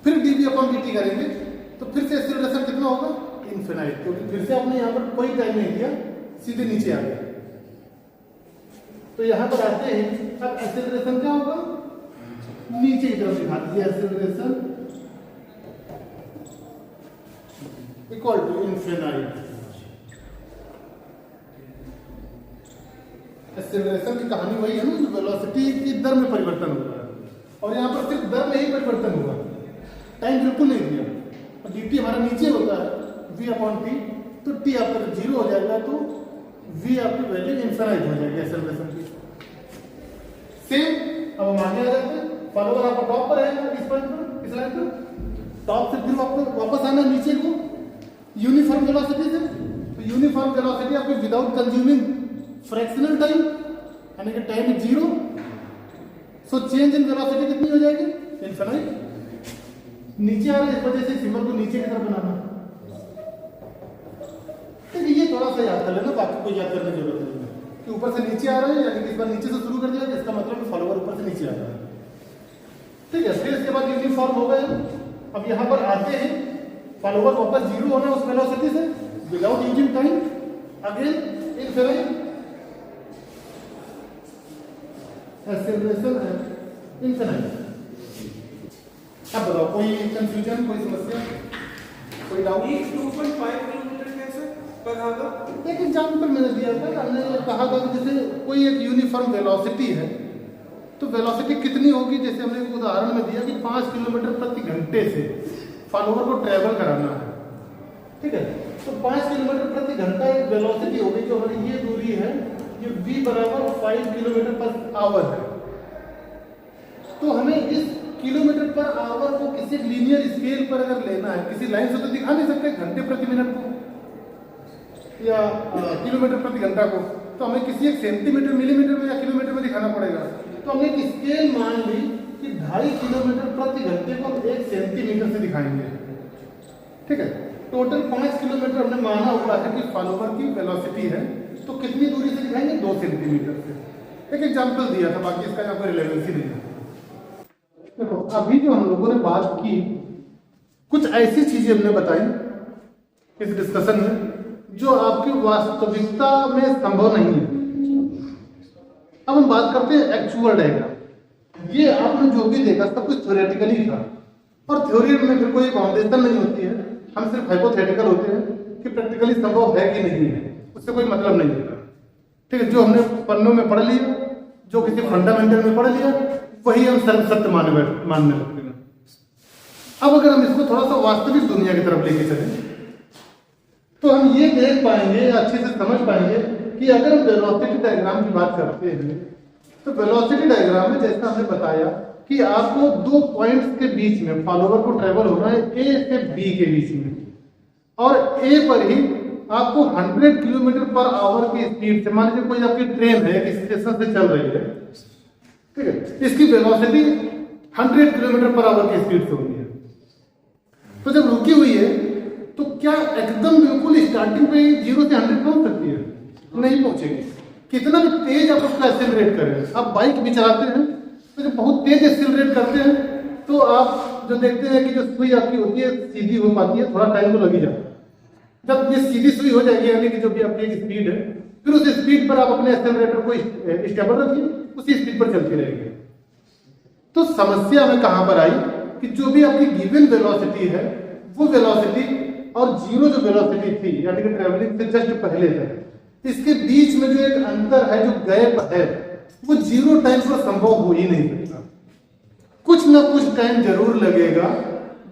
फिर dv अपॉन dt करेंगे तो फिर से एक्सेलरेशन कितना होगा, इनफिनाइट, क्योंकि फिर से आपने यहां पर कोई टाइम नहीं दिया, सीधे नीचे आ गया। तो यहां पर आते हैं, अब एक्सेलरेशन क्या होगा, नीचे की तरफ दिखा दीजिए, acceleration equal to infinite. Acceleration की कहानी वही है ना, वेलोसिटी की दर में परिवर्तन हुआ है, और यहां पर सिर्फ दर में ही परिवर्तन हुआ, टाइम बिल्कुल नहीं दिया। और dt हमारा नीचे होता है v अपॉन t, तो t आपका 0 हो जाएगा, तो v आपकी वैल्यू इनफिनाइट हो जाएगी एक्सेलरेशन की। सेम अब हम आगे आ जाते हैं, फॉलोवर आपका टॉप पर है, इस पॉइंट पर, इस लाइन पर, टॉप से फिर आपको वापस आना नीचे को यूनिफॉर्म वेलोसिटी से। तो यूनिफॉर्म वेलोसिटी आपको विदाउट कंज्यूमिंग फ्रैक्शनल टाइम, यानी कि time 0, so change in velocity कितनी हो जाएगी, इनफिनाइट। नीचे आ रहा है, इस वजह से सिंबल को नीचे की तरफ बनाना, तो ये थोड़ा सा याद कर लेना, बाकी कोई याद करने की जरूरत नहीं है कि ऊपर से नीचे आ रहा है, यानी कि इस बार नीचे से शुरू कर दिया, इसका मतलब फॉलोवर ऊपर से नीचे आ रहा है, ठीक है। फिर इसके बाद यूनिफॉर्म हो गए। अब यहां पर आते हैं, फॉलोवर वापस 0 होना उस वेलोसिटी से, without using time, again infinite, acceleration and infinite. अब बताओ कोई कंफ्यूजन, कोई समस्या, कोई डाउट? 2.5 किलोमीटर कैसे पर आवर? एक एग्जाम्पल मैंने दिया था, हमने कहा था कि जैसे कोई एक यूनिफॉर्म वेलोसिटी है तो वेलोसिटी कितनी होगी, जैसे हमने एक उदाहरण में दिया कि 5 किलोमीटर प्रति घंटे से फॉलोवर को ट्रेवल कराना है, ठीक है। तो 5 किलोमीटर प्रति घंटा एक वेलोसिटी होगी, जो हमारी ये दूरी है, ये v बराबर 5 किलोमीटर पर आवर है। तो हमें इस किलोमीटर पर आवर को किसी लीनियर स्केल पर अगर लेना है, किसी लाइन से तो दिखा नहीं सकते घंटे प्रति मिनट को या किलोमीटर प्रति घंटा को, तो हमें किसी एक सेंटीमीटर, मिलीमीटर में या किलोमीटर में दिखाना पड़ेगा। तो हमने एक स्केल मान ली कि 2.5 किलोमीटर प्रति घंटे को हम 1 सेंटीमीटर से दिखाएंगे, ठीक है। टोटल 5 किलोमीटर हमने माना हुआ है कि फॉलोवर की वेलोसिटी है, तो कितनी दूरी से दिखाएंगे? 2 सेंटीमीटर से। एक एग्जाम्पल दिया था, बाकी इसका यहाँ पर रिलेवेंसी नहीं है। देखो अभी जो हम लोगों ने बात की, कुछ ऐसी चीजें हमने बताई इस डिस्कशन में जो आपकी वास्तविकता में संभव नहीं है। अब हम बात करते हैं एक्चुअल डायग्राम। ये आपने जो भी देखा सब कुछ थ्योरेटिकली था, और थ्योरी में फिर कोई फाउंडेशन नहीं होती है, हम सिर्फ हाइपोथेटिकल होते हैं कि प्रैक्टिकली संभव है कि नहीं है, उससे कोई मतलब नहीं होता, ठीक है। जो हमने पन्नों में पढ़ लिया, जो किसी फंडामेंटल में पढ़ लिया, वही हम सत्य मानने लगते हैं। अब अगर हम इसको थोड़ा सा वास्तविक दुनिया की तरफ लेके चलें तो हम ये देख पाएंगे, अच्छे से समझ पाएंगे कि अगर हम वेलोसिटी डायग्राम की बात करते हैं तो वेलोसिटी डायग्राम में जैसा हमने बताया कि आपको 2 पॉइंट्स के बीच में फॉलोवर को ट्रेवल होना है, ए से बी के बीच में, और ए पर ही आपको 100 किलोमीटर पर आवर की स्पीड से, मान लीजिए कोई आपकी ट्रेन है एक स्टेशन से चल रही है, ठीक है, इसकी वेलोसिटी 100 किलोमीटर पर आवर की स्पीड से होनी है। तो जब रुकी हुई है तो क्या एकदम बिल्कुल स्टार्टिंग पे 0 से 100 पहुंच सकती है? नहीं पहुंचेगी। कितना भी तेज आप उसका एक्सेलरेट करें, आप बाइक भी चलाते हैं तो जब बहुत तेज एक्सेलरेट करते हैं तो आप जो देखते हैं कि जो सुई आपकी होती है सीधी हो पाती है, थोड़ा टाइम तो लग ही जाता है। जब ये सीधी सुई हो जाएगी, यानी कि जो भी आपकी एक स्पीड है, फिर उस स्पीड पर आप अपने एक्सेलरेटर को स्टेबल रखिए, उसी स्पीड पर चलती रहेगी। तो समस्या में कहां पर आई कि जो भी आपकी गिवन वेलोसिटी है, वो वेलोसिटी और जीरो जो वेलोसिटी थी, यानी कि ट्रेवलिंग से जस्ट पहले तक, इसके बीच में जो एक अंतर है, जो गैप है, वो 0 टाइम पर संभव हो ही नहीं सकता। कुछ ना कुछ टाइम जरूर लगेगा।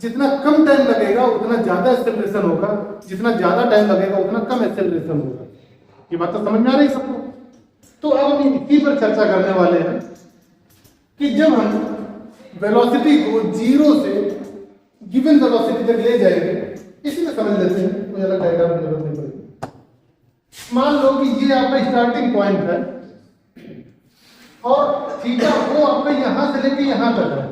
जितना कम टाइम लगेगा उतना ज्यादा एक्सेलरेशन होगा, जितना ज्यादा टाइम लगेगा उतना कम एक्सेलरेशन होगा। ये बात तो समझ में आ रही है सबको? तो अब हम इसी पर चर्चा करने वाले हैं कि जब हम वेलोसिटी को 0 से गिवन वेलोसिटी तक ले जाएंगे, इसी में समझ लेते हैं, कोई अलग डायग्राम की जरूरत नहीं पड़ेगी। मान लो कि ये आपका स्टार्टिंग पॉइंट है और थीटा ओ आपका यहां से लेके यहां तक है,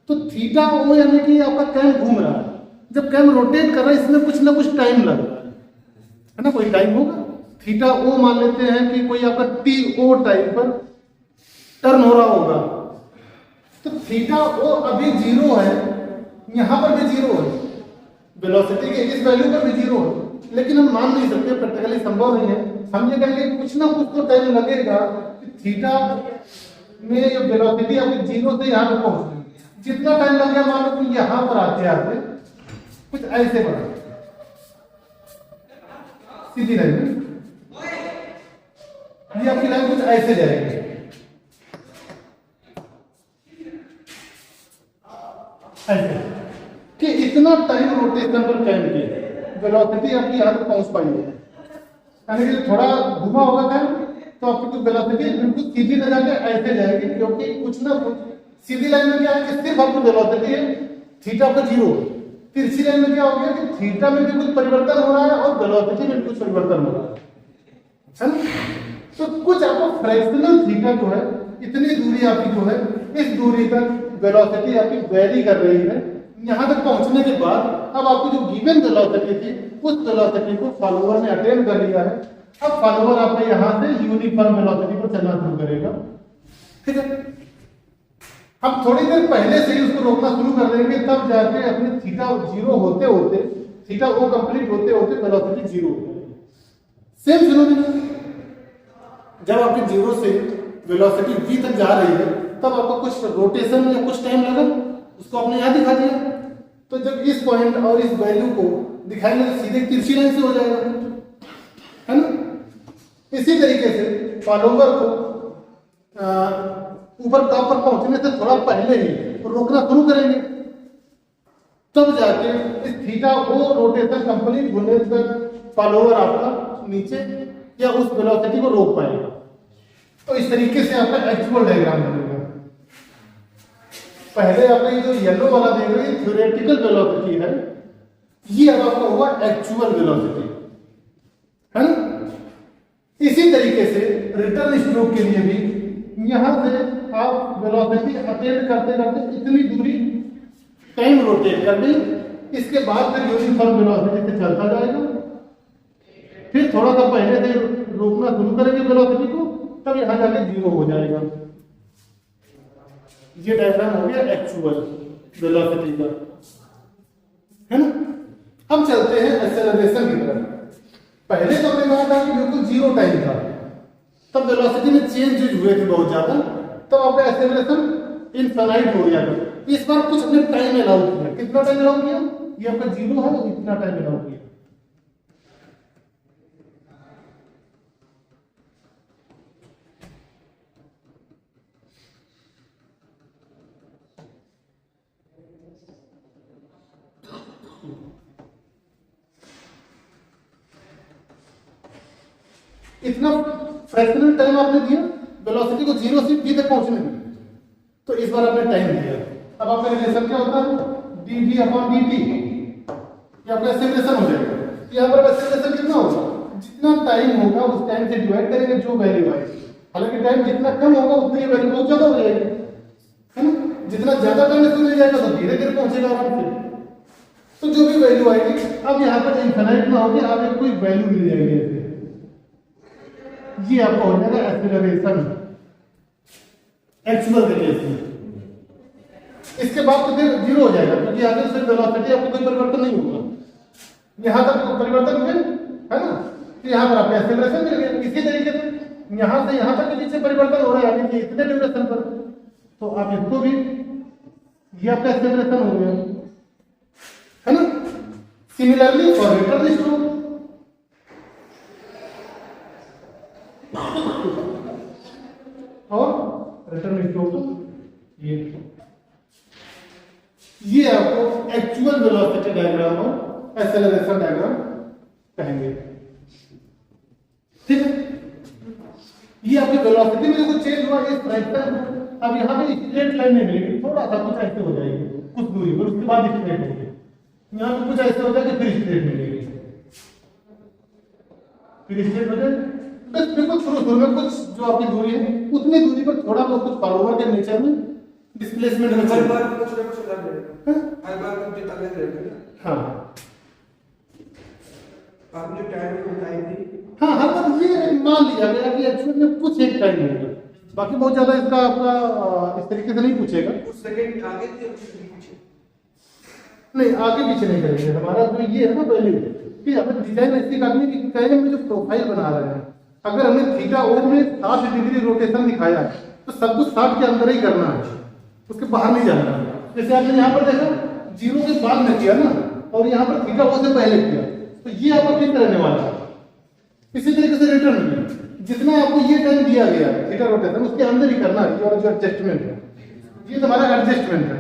तो थीटा ओ यानी कि आपका कैम घूम रहा है। जब कैम रोटेट कर रहा है, इसमें कुछ ना कुछ टाइम लग रहा है ना, कोई टाइम होगा। थीटा ओ मान लेते हैं कि कोई आपका टी ओ टाइम पर टर्न हो रहा होगा, तो थीटा ओ अभी 0 है, यहां पर भी 0 है, वेलोसिटी के इस वैल्यू पर भी 0 है, लेकिन हम मान नहीं सकते, प्रैक्टिकली संभव नहीं है। हम ये कहेंगे कुछ ना कुछ तो टाइम लगेगा कि थीटा में जो वेलोसिटी आपकी 0 से यहां पर पहुंचे, जितना टाइम लग गया मान लो कि यहां पर आते आते कुछ ऐसे बढ़ा सीधी लाइन में, ये आपकी लाइन कुछ ऐसे जाएगी, ऐसे कि इतना टाइम रोटेशन पर कैम किया, वेलोसिटी आपकी यहां तक पहुंच पाई है। यानी कि थोड़ा घुमा होगा कैम तो आपकी जो वेलोसिटी बिल्कुल सीधी न जाके ऐसे जाएगी, क्योंकि कुछ ना कुछ सीधी लाइन में क्या है कि सिर्फ आपकी वेलोसिटी है, थीटा का 0। तिरछी लाइन में क्या हो गया कि थीटा में भी कुछ परिवर्तन हो रहा है और वेलोसिटी में भी कुछ परिवर्तन हो रहा है ना। तो कुछ आपको फ्रैक्शनल थीटा जो है, इतनी दूरी आपकी जो है, इस दूरी तक वेलोसिटी आपकी वेरी कर रही है। यहां तक पहुंचने के बाद अब आपकी जो गिवन वेलोसिटी थी, उस वेलोसिटी को फॉलोवर ने अटेन कर लिया है। अब फॉलोवर आपका यहां से यूनिफॉर्म वेलोसिटी पर चलना शुरू करेगा, ठीक है। हम थोड़ी देर पहले से ही उसको रोकना शुरू कर देंगे, तब जाके अपने थीटा 0 होते होते, थीटा वो कंप्लीट होते होते वेलोसिटी 0 हो जाएगी। सेम फिनोमेना, जब आपके जीरो से वेलोसिटी v तक जा रही है तब आपका कुछ रोटेशन या कुछ टाइम लगा, उसको आपने यहाँ दिखा दिया। तो जब इस पॉइंट और इस वैल्यू को दिखाएंगे तो सीधे तिरछी लाइन से हो जाएगा, है ना। इसी तरीके से फॉलोवर को ऊपर टॉप पर पहुंचने से थोड़ा पहले ही रोकना शुरू करेंगे, तब जाके इस थीटा वो रोटेशन कंप्लीट होने तक फॉलोवर आपका नीचे या उस वेलोसिटी को रोक पाएगा। तो इस तरीके से आपका एक्चुअल डायग्राम बनेगा। पहले आपका ये जो येलो वाला देख रहे हैं थ्योरेटिकल वेलोसिटी है, ये अब आपका हुआ एक्चुअल वेलोसिटी, है ना। इसी तरीके से रिटर्न स्ट्रोक के लिए भी यहां से आप वेलोसिटी अटेन करते करते इतनी दूरी टाइम रोटेट कर दी, इसके बाद फिर यूनिफॉर्म वेलोसिटी से चलता जाएगा, फिर थोड़ा सा पहले से रोकना शुरू करेंगे वेलोसिटी को, तब यहां जाके जीरो हो जाएगा। ये डायग्राम हो गया एक्चुअल वेलोसिटी का, है ना। हम चलते हैं एक्सेलरेशन की तरफ। पहले तो हमने कहा था कि बिल्कुल जीरो टाइम था, तब वेलोसिटी में चेंज हुए थे बहुत ज्यादा, तब आपका एक्सेलरेशन इनफाइनाइट हो गया था। इस बार कुछ हमने टाइम अलाउ किया। कितना टाइम अलाउ किया? ये आपका जीरो है, इतना टाइम अलाउ किया। इतना फ्रैक्शनल टाइम आपने दिया वेलोसिटी को जीरो से v तक पहुंचने में, तो इस बार आपने टाइम दिया। अब आपका रिलेशन क्या होता है? dv अपॉन dt, ये आपका एक्सेलरेशन हो जाएगा। यहाँ पर एक्सेलरेशन कितना होगा? जितना टाइम होगा उस टाइम से डिवाइड करेंगे जो वैल्यू आएगी। हालांकि टाइम जितना कम होगा उतनी वैल्यू बहुत ज्यादा हो जाएगी, है ना। जितना ज्यादा टाइम इसमें मिल जाएगा तो धीरे धीरे पहुंचेगा आराम से। तो जो भी वैल्यू आएगी, अब यहाँ पर इनफाइनाइट ना होगी, आपको कोई वैल्यू मिल जाएगी ऐसे, ये आपका हो जाएगा एक्सेलरेशन एक्चुअल के केस में। इसके बाद तो फिर जीरो हो जाएगा, क्योंकि यहाँ से सिर्फ वेलोसिटी आपको कोई परिवर्तन नहीं होगा। यहाँ तक परिवर्तन हुए, है ना, तो यहाँ पर आपका एक्सेलरेशन मिल गया। इसी तरीके से यहाँ से यहाँ तक के नीचे परिवर्तन हो रहा है, यानी कि इतने ड्यूरेशन पर, तो आप इसको भी, ये आपका एक्सेलरेशन हो गया, है ना। सिमिलरली फॉर रिटर्न स्ट्रोक, और रिटर्न स्ट्रोक ये आपको एक्चुअल वेलोसिटी डायग्राम और एक्सेलरेशन डायग्राम कहेंगे, ठीक है। ये आपकी वेलोसिटी में जो कुछ चेंज हुआ इस फ्रैक्शन, अब यहाँ पे स्ट्रेट लाइन नहीं मिलेगी, थोड़ा सा कुछ ऐसे हो जाएगी कुछ दूरी पर, उसके बाद स्ट्रेट होगी। यहाँ पे कुछ ऐसे हो जाएगा फिर स्ट्रेट मिलेगी, फिर स्ट्रेट हो जाएगी। बस बिल्कुल शुरू में कुछ जो आपकी दूरी है उतनी दूरी पर थोड़ा बहुत कुछ फॉलोवर के नेचर में डिस्प्लेसमेंट में हर बार कुछ ना कुछ अलग रहेगा, हर बार कुछ अलग रहेगा। हाँ, आपने टाइम को बताई थी। हाँ, हर बार ये मान लिया गया कि एक्चुअली में कुछ एक टाइम होगा, बाकी बहुत ज्यादा इसका आपका इस तरीके से नहीं पूछेगा। कुछ सेकंड आगे थे कुछ पीछे नहीं, आगे पीछे नहीं करेंगे। हमारा जो ये है ना वैल्यू कि हमें डिजाइन ऐसी करनी है कि कहे में जो प्रोफाइल बना रहे हैं, अगर हमने थीटा ओ में 60 डिग्री रोटेशन दिखाया है तो सब कुछ 60 के अंदर ही करना है, उसके बाहर नहीं जाना है। जैसे आपने यहाँ पर देखा जीरो के बाद में किया ना, और यहाँ पर थीटा ओ से पहले किया, तो ये आपका फिट रहने वाला है। इसी तरीके से रिटर्न में जितना आपको ये टाइम दिया गया थीटा रोटेशन उसके अंदर ही करना है, और जो एडजस्टमेंट है ये तुम्हारा एडजस्टमेंट है।